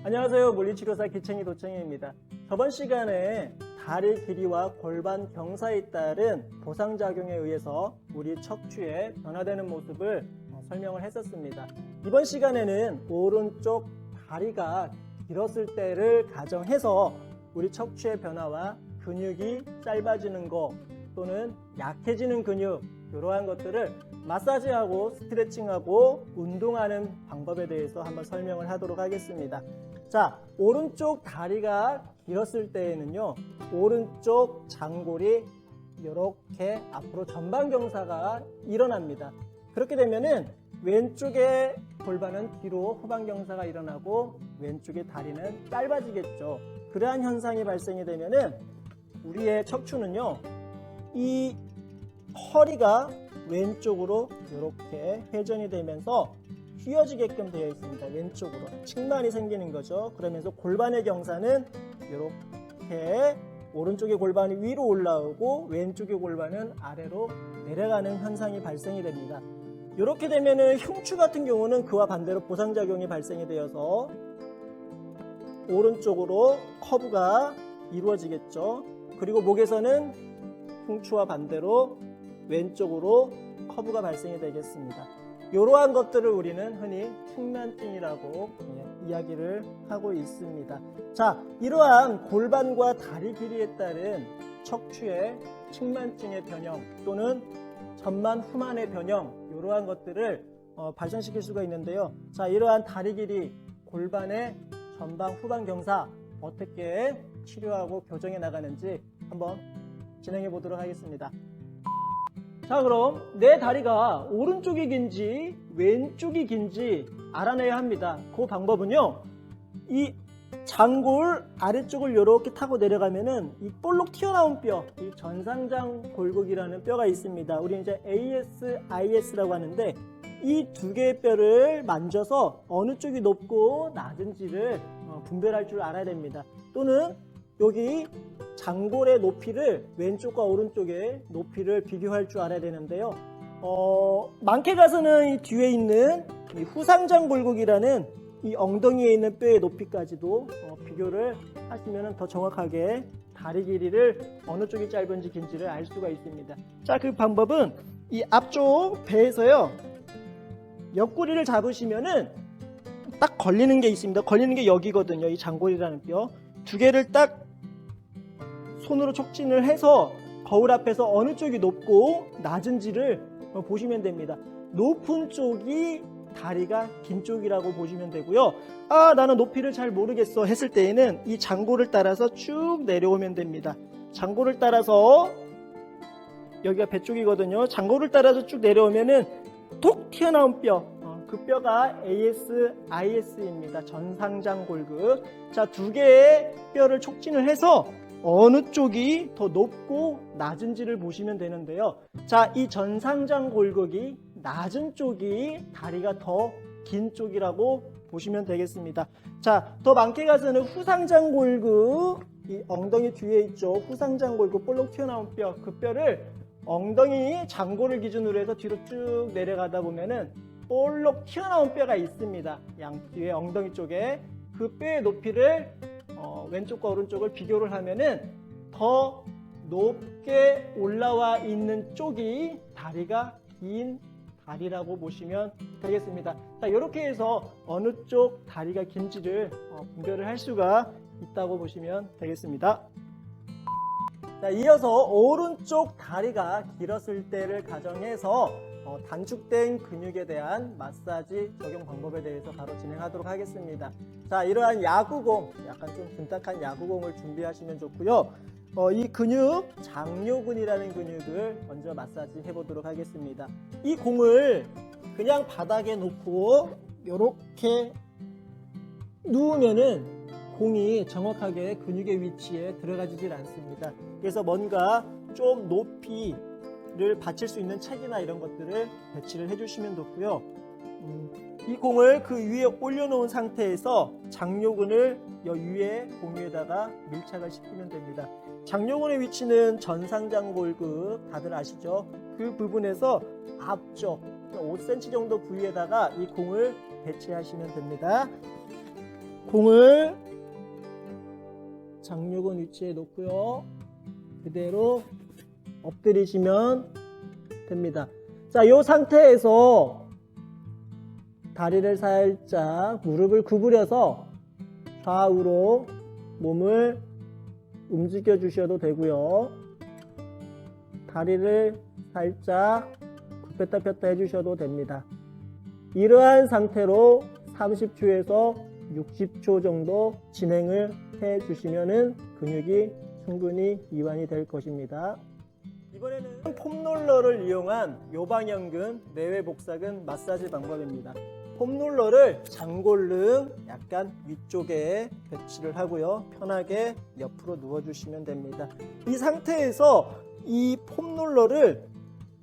안녕하세요. 물리치료사 기챙이 도챙이입니다. 저번 시간에 다리 길이와 골반 경사에 따른 보상작용에 의해서 우리 척추의 변화되는 모습을 설명을 했었습니다. 이번 시간에는 오른쪽 다리가 길었을 때를 가정해서 우리 척추의 변화와 근육이 짧아지는 것 또는 약해지는 근육 이러한 것들을 마사지하고 스트레칭하고 운동하는 방법에 대해서 한번 설명을 하도록 하겠습니다. 자, 오른쪽 다리가 길었을 때에는요, 오른쪽 장골이 이렇게 앞으로 전방경사가 일어납니다. 그렇게 되면은 왼쪽의 골반은 뒤로 후방경사가 일어나고 왼쪽의 다리는 짧아지겠죠. 그러한 현상이 발생이 되면은 우리의 척추는요, 이 허리가 왼쪽으로 이렇게 회전이 되면서 휘어지게끔 되어 있습니다. 왼쪽으로 측만이 생기는 거죠. 그러면서 골반의 경사는 이렇게 오른쪽의 골반이 위로 올라오고 왼쪽의 골반은 아래로 내려가는 현상이 발생이 됩니다. 이렇게 되면은 흉추 같은 경우는 그와 반대로 보상작용이 발생이 되어서 오른쪽으로 커브가 이루어지겠죠. 그리고 목에서는 흉추와 반대로 왼쪽으로 커브가 발생이 되겠습니다. 이러한 것들을 우리는 흔히 측만증이라고 이야기를 하고 있습니다. 자, 이러한 골반과 다리 길이에 따른 척추의 측만증의 변형 또는 전만 후만의 변형 이러한 것들을 발생시킬 수가 있는데요. 자, 이러한 다리 길이, 골반의 전방 후방 경사 어떻게 치료하고 교정해 나가는지 한번 진행해 보도록 하겠습니다. 자, 그럼 내 다리가 오른쪽이 긴지 왼쪽이 긴지 알아내야 합니다. 그 방법은요, 이 장골 아래쪽을 이렇게 타고 내려가면은 이 볼록 튀어나온 뼈, 이 전상장 골격이라는 뼈가 있습니다. 우리 이제 AS, IS라고 하는데 이 두 개의 뼈를 만져서 어느 쪽이 높고 낮은지를 분별할 줄 알아야 됩니다. 또는 여기 장골의 높이를 왼쪽과 오른쪽의 높이를 비교할 줄 알아야 되는데요. 많게 가서는 이 뒤에 있는 이 후상장 골격이라는 이 엉덩이에 있는 뼈의 높이까지도 비교를 하시면 더 정확하게 다리 길이를 어느 쪽이 짧은지 긴지를 알 수가 있습니다. 자, 그 방법은 이 앞쪽 배에서요, 옆구리를 잡으시면은 딱 걸리는 게 있습니다. 걸리는 게 여기거든요. 이 장골이라는 뼈. 두 개를 딱 손으로 촉진을 해서 거울 앞에서 어느 쪽이 높고 낮은지를 보시면 됩니다. 높은 쪽이 다리가 긴 쪽이라고 보시면 되고요. 아, 나는 높이를 잘 모르겠어 했을 때에는 이 장골을 따라서 쭉 내려오면 됩니다. 장골을 따라서 여기가 배 쪽이거든요. 장골을 따라서 쭉 내려오면은 톡 튀어나온 뼈, 그 뼈가 AS, IS입니다. 전상장 골격. 자, 두 개의 뼈를 촉진을 해서 어느 쪽이 더 높고 낮은지를 보시면 되는데요. 자, 이 전상장 골격이 낮은 쪽이 다리가 더 긴 쪽이라고 보시면 되겠습니다. 자, 더 많게 가서는 후상장 골격, 이 엉덩이 뒤에 있죠. 후상장 골격 볼록 튀어나온 뼈, 그 뼈를 엉덩이 장골을 기준으로 해서 뒤로 쭉 내려가다 보면은 볼록 튀어나온 뼈가 있습니다. 양 뒤에 엉덩이 쪽에 그 뼈의 높이를 왼쪽과 오른쪽을 비교를 하면은 더 높게 올라와 있는 쪽이 다리가 긴 다리라고 보시면 되겠습니다. 자, 이렇게 해서 어느 쪽 다리가 긴지를 분별을 할 수가 있다고 보시면 되겠습니다. 자, 이어서 오른쪽 다리가 길었을 때를 가정해서 단축된 근육에 대한 마사지 적용 방법에 대해서 바로 진행하도록 하겠습니다. 자, 이러한 야구공, 약간 좀 둔탁한 야구공을 준비하시면 좋고요. 이 근육, 장요근이라는 근육을 먼저 마사지 해보도록 하겠습니다. 이 공을 그냥 바닥에 놓고 이렇게 누우면은 공이 정확하게 근육의 위치에 들어가지질 않습니다. 그래서 뭔가 좀 높이를 받칠 수 있는 책이나 이런 것들을 배치를 해주시면 좋고요. 이 공을 그 위에 올려놓은 상태에서 장요근을 이 위에 공 위에다가 밀착을 시키면 됩니다. 장요근의 위치는 전상장 골격 다들 아시죠? 그 부분에서 앞쪽 5cm 정도 부위에다가 이 공을 배치하시면 됩니다. 공을 장요근 위치에 놓고요. 그대로 엎드리시면 됩니다. 자, 이 상태에서 다리를 살짝 무릎을 구부려서 좌우로 몸을 움직여 주셔도 되고요. 다리를 살짝 굽혔다 폈다 해주셔도 됩니다. 이러한 상태로 30초에서 60초 정도 진행을 해 주시면 근육이 충분히 이완이 될 것입니다. 이번에는 폼롤러를 이용한 요방형근 내외복사근 마사지 방법입니다. 폼롤러를 장골릉 약간 위쪽에 배치를 하고요. 편하게 옆으로 누워주시면 됩니다. 이 상태에서 이 폼롤러를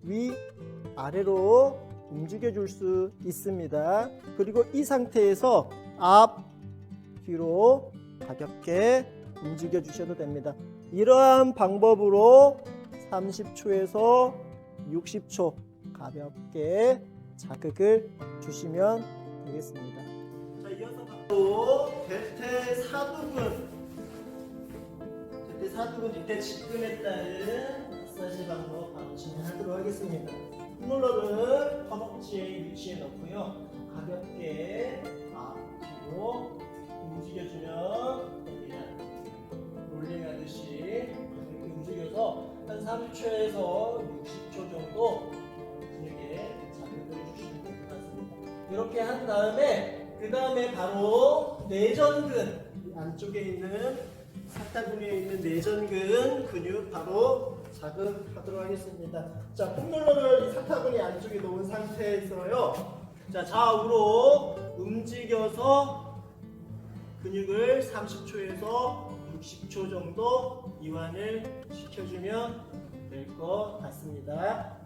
위아래로 움직여 줄 수 있습니다. 그리고 이 상태에서 앞, 뒤로 가볍게 움직여 주셔도 됩니다. 이러한 방법으로 30초에서 60초 가볍게 자극을 주시면 되겠습니다. 자, 이어서 바로 대퇴사두근 대퇴직근에 따른 마사지 방법 바로 진행하도록 하겠습니다. 폼롤러를 허벅지에 위치해 놓고요. 가볍게 앞뒤로 움직여주면 됩니다. 롤링하듯이 이렇게 움직여서 한 30초에서 60초 정도 근육에 자극을 주시면 될 것 같습니다. 이렇게 한 다음에 그 다음에 바로 내전근 안쪽에 있는 사타구니에 있는 내전근 근육 바로 자극하도록 하겠습니다. 자, 폼롤러를 사타구니 안쪽에 놓은 상태에서요. 자, 좌우로 움직여서 근육을 30초에서 60초 정도 이완을 시켜주면 될 것 같습니다.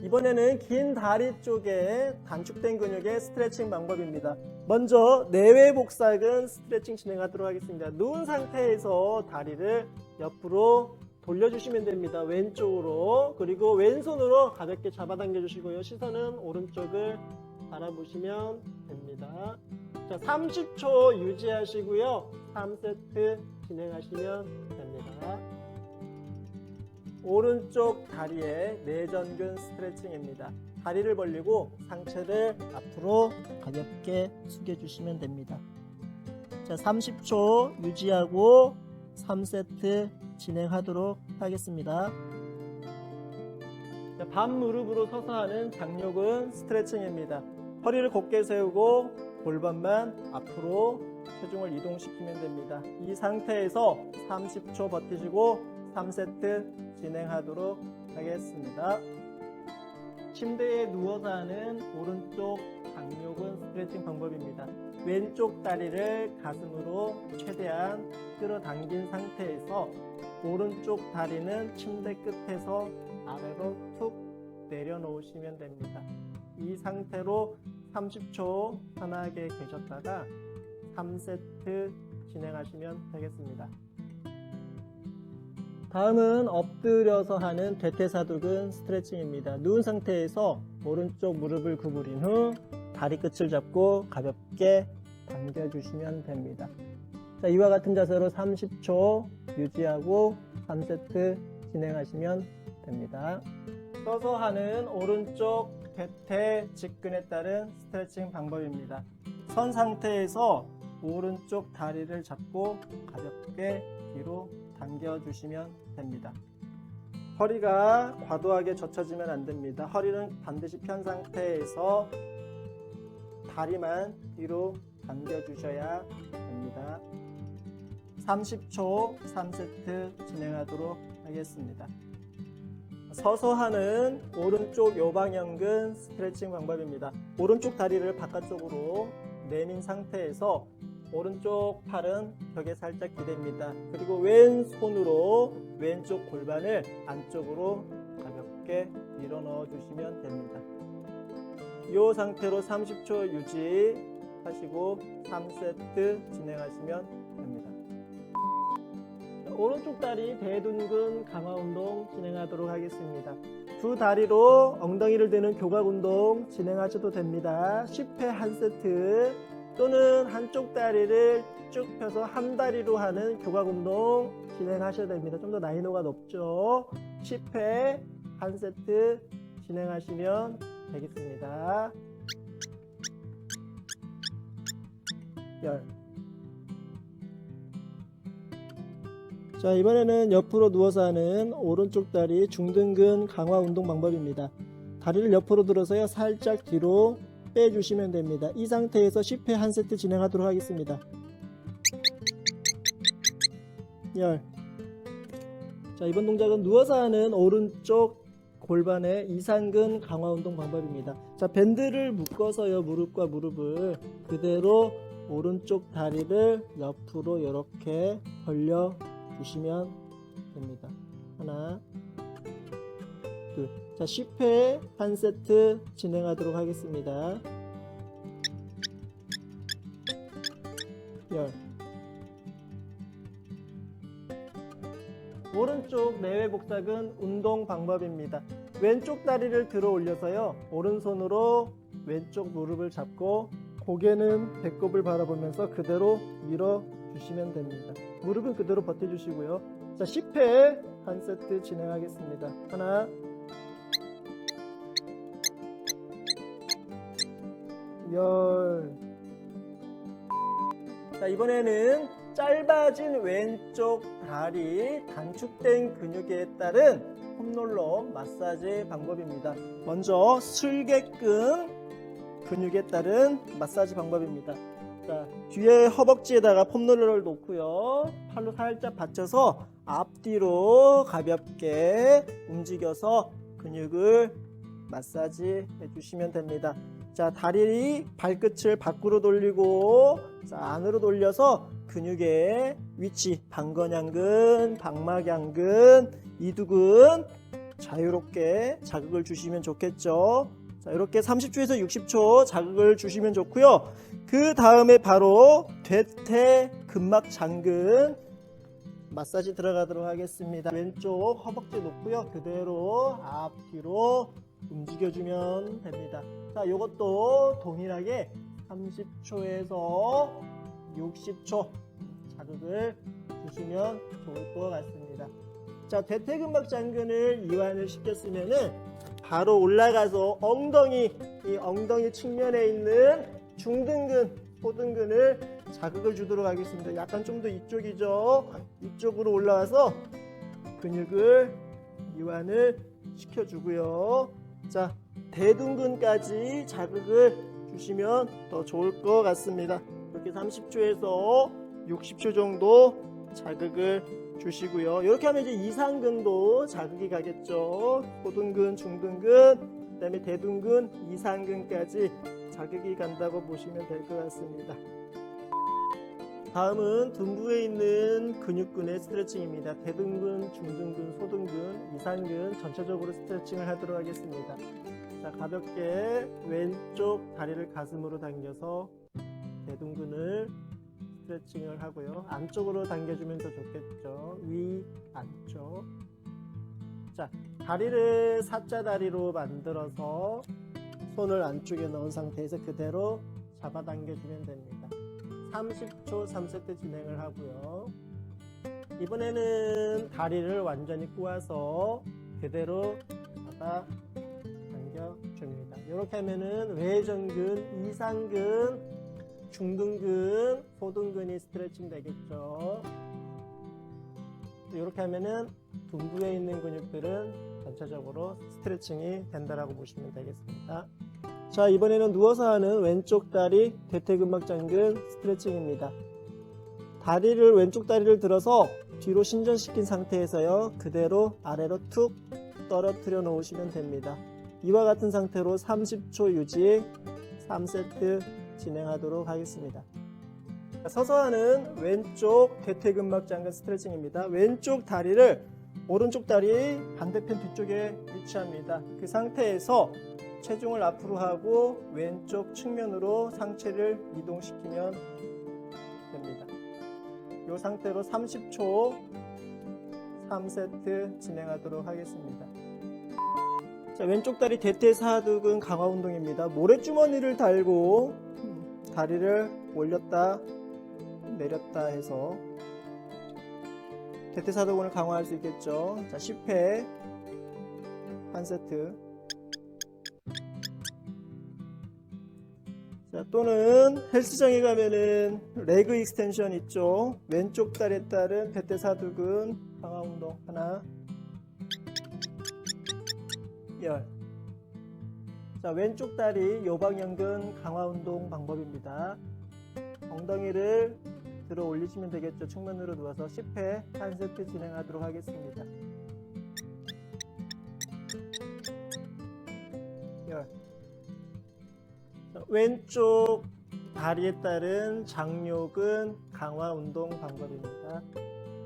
이번에는 긴 다리 쪽에 단축된 근육의 스트레칭 방법입니다. 먼저 내외복사근 스트레칭 진행하도록 하겠습니다. 누운 상태에서 다리를 옆으로 돌려주시면 됩니다. 왼쪽으로. 그리고 왼손으로 가볍게 잡아당겨 주시고요. 시선은 오른쪽을 바라보시면 됩니다. 자, 30초 유지하시고요. 3세트 진행하시면 됩니다. 오른쪽 다리의 내전근 스트레칭입니다. 다리를 벌리고 상체를 앞으로 가볍게 숙여주시면 됩니다. 자, 30초 유지하고 3세트 진행하도록 하겠습니다. 자, 반무릎으로 서서 하는 장요근 스트레칭입니다. 허리를 곧게 세우고 골반만 앞으로 체중을 이동시키면 됩니다. 이 상태에서 30초 버티시고 3세트 진행하도록 하겠습니다. 침대에 누워서 하는 오른쪽 장요근 스트레칭 방법입니다. 왼쪽 다리를 가슴으로 최대한 끌어당긴 상태에서 오른쪽 다리는 침대 끝에서 아래로 툭 내려놓으시면 됩니다. 이 상태로 30초 편하게 계셨다가 3세트 진행하시면 되겠습니다. 다음은 엎드려서 하는 대퇴사두근 스트레칭입니다. 누운 상태에서 오른쪽 무릎을 구부린 후 다리 끝을 잡고 가볍게 당겨주시면 됩니다. 자, 이와 같은 자세로 30초 유지하고 3세트 진행하시면 됩니다. 서서 하는 오른쪽 대퇴직근에 따른 스트레칭 방법입니다. 선 상태에서 오른쪽 다리를 잡고 가볍게 뒤로 당겨주시면 됩니다. 허리가 과도하게 젖혀지면 안 됩니다. 허리는 반드시 편 상태에서 다리만 뒤로 당겨주셔야 됩니다. 30초 3세트 진행하도록 하겠습니다. 서서 하는 오른쪽 요방형근 스트레칭 방법입니다. 오른쪽 다리를 바깥쪽으로 내민 상태에서 오른쪽 팔은 벽에 살짝 기댑니다. 그리고 왼손으로 왼쪽 골반을 안쪽으로 가볍게 밀어 넣어 주시면 됩니다. 이 상태로 30초 유지하시고 3세트 진행하시면 됩니다. 오른쪽 다리 대둔근 강화 운동 진행하도록 하겠습니다. 두 다리로 엉덩이를 드는 교각 운동 진행하셔도 됩니다. 10회 한 세트 또는 한쪽 다리를 쭉 펴서 한 다리로 하는 교각 운동 진행하셔야 됩니다. 좀 더 난이도가 높죠. 10회 한 세트 진행하시면 되겠습니다. 10. 자, 이번에는 옆으로 누워서 하는 오른쪽 다리 중등근 강화 운동 방법입니다. 다리를 옆으로 들어서요, 살짝 뒤로 빼주시면 됩니다. 이 상태에서 10회 한 세트 진행하도록 하겠습니다. 10. 자, 이번 동작은 누워서 하는 오른쪽 골반의 이상근 강화 운동 방법입니다. 자, 밴드를 묶어서요, 무릎과 무릎을 그대로 오른쪽 다리를 옆으로 이렇게 벌려 주시면 됩니다. 하나, 둘. 자, 10회 한 세트 진행하도록 하겠습니다. 10. 오른쪽 내외 복사근 운동 방법입니다. 왼쪽 다리를 들어 올려서요, 오른손으로 왼쪽 무릎을 잡고 고개는 배꼽을 바라보면서 그대로 밀어 주시면 됩니다. 무릎은 그대로 버텨주시고요. 자, 10회 한 세트 진행하겠습니다. 하나, 열. 자, 이번에는 짧아진 왼쪽 다리 단축된 근육에 따른 폼롤러 마사지 방법입니다. 먼저 슬개근 근육에 따른 마사지 방법입니다. 자, 뒤에 허벅지에다가 폼롤러를 놓고요, 팔로 살짝 받쳐서 앞뒤로 가볍게 움직여서 근육을 마사지 해주시면 됩니다. 자, 다리 발끝을 밖으로 돌리고, 자, 안으로 돌려서 근육의 위치, 방건양근, 방막양근, 이두근 자유롭게 자극을 주시면 좋겠죠. 자, 이렇게 30초에서 60초 자극을 주시면 좋고요. 그 다음에 바로 대퇴근막장근 마사지 들어가도록 하겠습니다. 왼쪽 허벅지 놓고요, 그대로 앞뒤로 움직여주면 됩니다. 자, 이것도 동일하게 30초에서 60초 자극을 주시면 좋을 것 같습니다. 자, 대퇴근막장근을 이완을 시켰으면은 바로 올라가서 엉덩이, 이 엉덩이 측면에 있는 중등근, 소등근을 자극을 주도록 하겠습니다. 약간 좀 더 이쪽이죠. 이쪽으로 올라와서 근육을 이완을 시켜주고요. 자, 대둔근까지 자극을 주시면 더 좋을 것 같습니다. 이렇게 30초에서 60초 정도 자극을 주시고요. 이렇게 하면 이제 이상근도 자극이 가겠죠. 소등근, 중등근, 그 다음에 대둔근, 이상근까지 자극이 간다고 보시면 될 것 같습니다. 다음은 등부에 있는 근육근의 스트레칭입니다. 대둔근, 중등근, 소등근, 이상근 전체적으로 스트레칭을 하도록 하겠습니다. 자, 가볍게 왼쪽 다리를 가슴으로 당겨서 대둔근을 스트레칭을 하고요. 안쪽으로 당겨주면 더 좋겠죠. 위, 안쪽. 자, 다리를 사자다리로 만들어서 손을 안쪽에 넣은 상태에서 그대로 잡아당겨주면 됩니다. 30초 3세트 진행을 하고요. 이번에는 다리를 완전히 꼬아서 그대로 잡아당겨줍니다. 이렇게 하면은 외전근, 이상근, 중등근, 소등근이 스트레칭 되겠죠. 이렇게 하면은 둔부에 있는 근육들은 전체적으로 스트레칭이 된다라고 보시면 되겠습니다. 자, 이번에는 누워서 하는 왼쪽 다리 대퇴근막장근 스트레칭입니다. 다리를 왼쪽 다리를 들어서 뒤로 신전시킨 상태에서요, 그대로 아래로 툭 떨어뜨려 놓으시면 됩니다. 이와 같은 상태로 30초 유지 3세트 진행하도록 하겠습니다. 서서 하는 왼쪽 대퇴근막장근 스트레칭입니다. 왼쪽 다리를 오른쪽 다리 반대편 뒤쪽에 위치합니다. 그 상태에서 체중을 앞으로 하고 왼쪽 측면으로 상체를 이동시키면 됩니다. 이 상태로 30초 3세트 진행하도록 하겠습니다. 자, 왼쪽 다리 대퇴사두근 강화 운동입니다. 모래주머니를 달고 다리를 올렸다 내렸다 해서 대퇴사두근을 강화할 수 있겠죠. 자, 10회 한 세트. 자, 또는 헬스장에 가면은 레그 익스텐션 있죠. 왼쪽 다리에 따른 대퇴사두근 강화 운동 하나, 열. 자, 왼쪽 다리 요방연근 강화 운동 방법입니다. 엉덩이를 들어 올리시면 되겠죠. 측면으로 누워서 10회 한 세트 진행하도록 하겠습니다. 열. 자, 왼쪽 다리에 따른 장요근 강화 운동 방법입니다.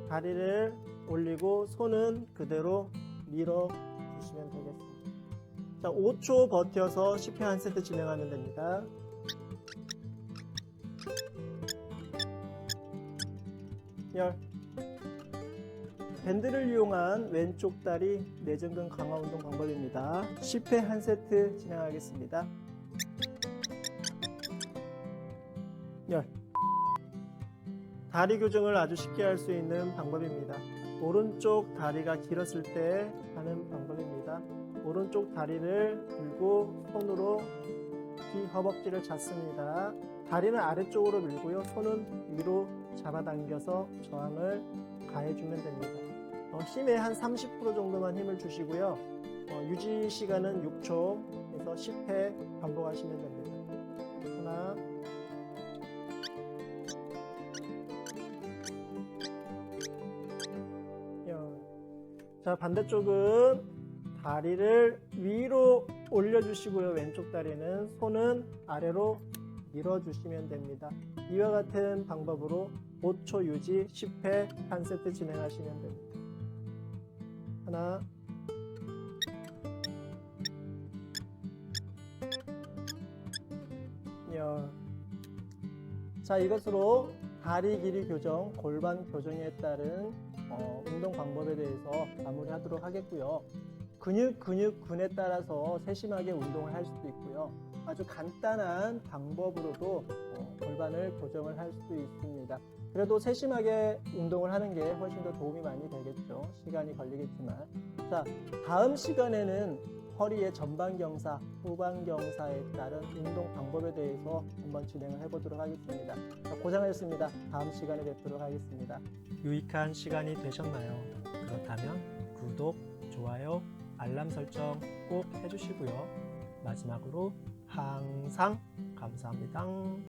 다리를 올리고 손은 그대로 밀어 주시면 되겠습니다. 자, 5초 버텨서 10회 한 세트 진행하면 됩니다. 열. 밴드를 이용한 왼쪽 다리 내전근 강화 운동 방법입니다. 10회 한 세트 진행하겠습니다. 열. 다리 교정을 아주 쉽게 할 수 있는 방법입니다. 오른쪽 다리가 길었을 때 하는 방법입니다. 오른쪽 다리를 들고 손으로 뒤 허벅지를 잡습니다. 다리는 아래쪽으로 밀고요. 손은 위로 잡아당겨서 저항을 가해주면 됩니다. 힘에 한 30% 정도만 힘을 주시고요. 유지 시간은 6초에서 10회 반복하시면 됩니다. 하나, 자, 반대쪽은 다리를 위로 올려주시고요. 왼쪽 다리는 손은 아래로 밀어주시면 됩니다. 이와 같은 방법으로 5초 유지 10회 한 세트 진행하시면 됩니다. 하나, 열. 자, 이것으로 다리 길이 교정, 골반 교정에 따른 운동 방법에 대해서 마무리하도록 하겠고요. 근육군에 따라서 세심하게 운동을 할 수도 있고요. 아주 간단한 방법으로도 골반을 교정을 할 수도 있습니다. 그래도 세심하게 운동을 하는 게 훨씬 더 도움이 많이 되겠죠. 시간이 걸리겠지만. 자, 다음 시간에는 허리의 전방경사, 후방경사에 따른 운동 방법에 대해서 한번 진행을 해보도록 하겠습니다. 자, 고생하셨습니다. 다음 시간에 뵙도록 하겠습니다. 유익한 시간이 되셨나요? 그렇다면 구독, 좋아요, 알람 설정 꼭 해주시고요. 마지막으로 항상 감사합니다.